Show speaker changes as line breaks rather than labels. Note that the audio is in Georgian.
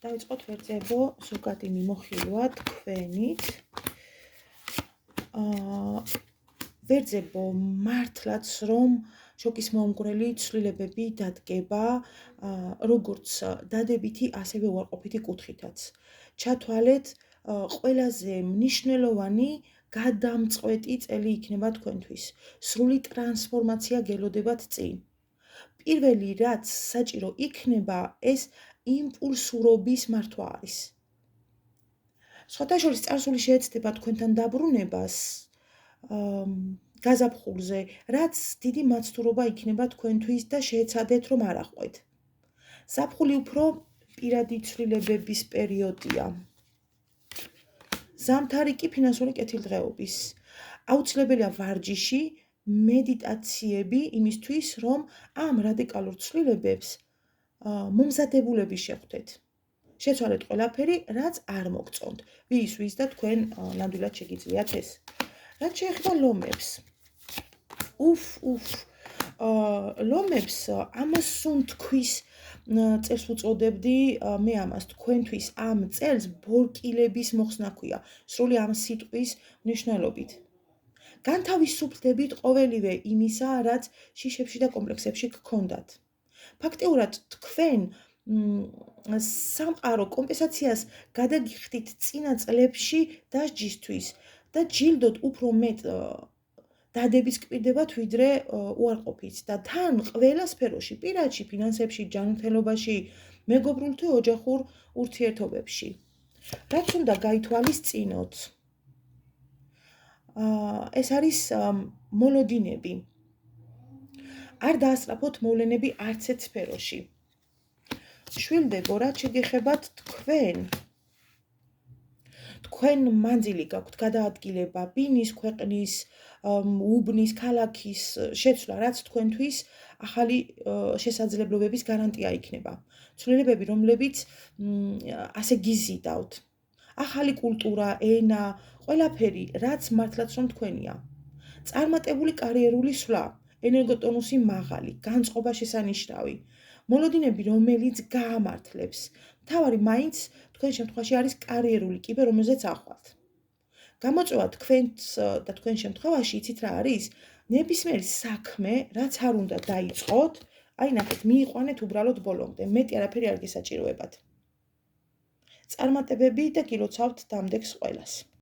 დავიწყოთ ვერძებო ზოგადი მიმოხილვა თქვენით. ვერძებო მართლაც რომ შოკის მომგვრელი ცვლილებები დადგება როგორც დადებითი, ასევე უარყოფითი კუთხითაც. ჩათვალეთ ყველაზე მნიშვნელოვანი გადამწყვეტი წელი იქნება თქვენთვის. სრული ტრანსფორმაცია გელოდებათ წინ. პირველი რაც საჭირო იქნება ეს იმპულსურობის მართვა არის. სხვათა შორის წარსული შეეცდება თქვენთან დაბრუნებას გაზაფხულზე, რაც დიდი მაცდურობა იქნება თქვენთვის და შეეცადეთ რომ არ აყვეთ. ზაფხული უფრო პირადი ცვლილებების პერიოდია. ზამთარი კი ფინანსური კეთილდღეობის. აუცილებელია ვარჯიში, მედიტაციები იმისთვის, რომ ამ რადიკალურ ცვლილებებს მომზადებულები შეხვდეთ. შეცვალეთ ყველაფერი, რაც არ მოგწონთ. ვის და თქვენ ნამდვილად შეგიძლიათ ეს. რაც შეეხება ლომებს. ლომებს ამასუნ თქვის წელს უწოდებდი მე ამას თქვენთვის ამ წელს ბორკილების მოხსნა ქვია. სრული ამ სიტყვის მნიშვნელობით. განთავისუფლდებით ყოველივე იმისა, რაც შიშებში და კომპლექსებში გქონდათ. ფაქტიურად თქვენ სამყარო კომპენსაციას გადაგიხდით წინა წლებში დასჯისთვის და ჯილდოთ უფრო მეტ დადების კპირდებათ ვიდრე უარყოფით და თან ყველა სფეროში, პირადში, ფინანსებში, ჯანმრთელობაში, მეგობრულ თუ ოჯახურ ურთიერთობებში. რაც უნდა გაითვალისწინოთ, ეს არის მოლოდინები. არ დაასწრაფოთ მოვლენები არც ერთ სფეროში. შვილდებო, რაც შეგეხებათ თქვენ მანძილი გაქვთ გადაადგილება ბინის, ქვეყნის, უბნის, ქალაქის შეცვლა, რაც თქვენთვის ახალი შესაძლებლობების გარანტია იქნება. ცვლილებები, რომლებიც ასე გიზიდავთ. ახალი კულტურა, ენა, ყველაფერი, რაც მართლაც რომ თქვენია. წარმატებული კარიერული სვლა, ენერგოტონუსი მაღალი, განწყობა შესანიშნავი. მოლოდინები, რომელიც გაამართლებს. მთავარი მაინც თქვენ შემთხვევაში არის კარიერული კიბე, რომელზეც ახვალთ. გამოწვევა თქვენს და თქვენ შემთხვევაში იცით რა არის? ნებისმიერი საქმე, რაც არ უნდა დაიწყოთ, აი ნახეთ, მიიყვანეთ უბრალოდ ბოლომდე, მეტი არაფერი არ გესაჭიროებათ. წარმატებები და გილოცავთ დამდეგს ყველას.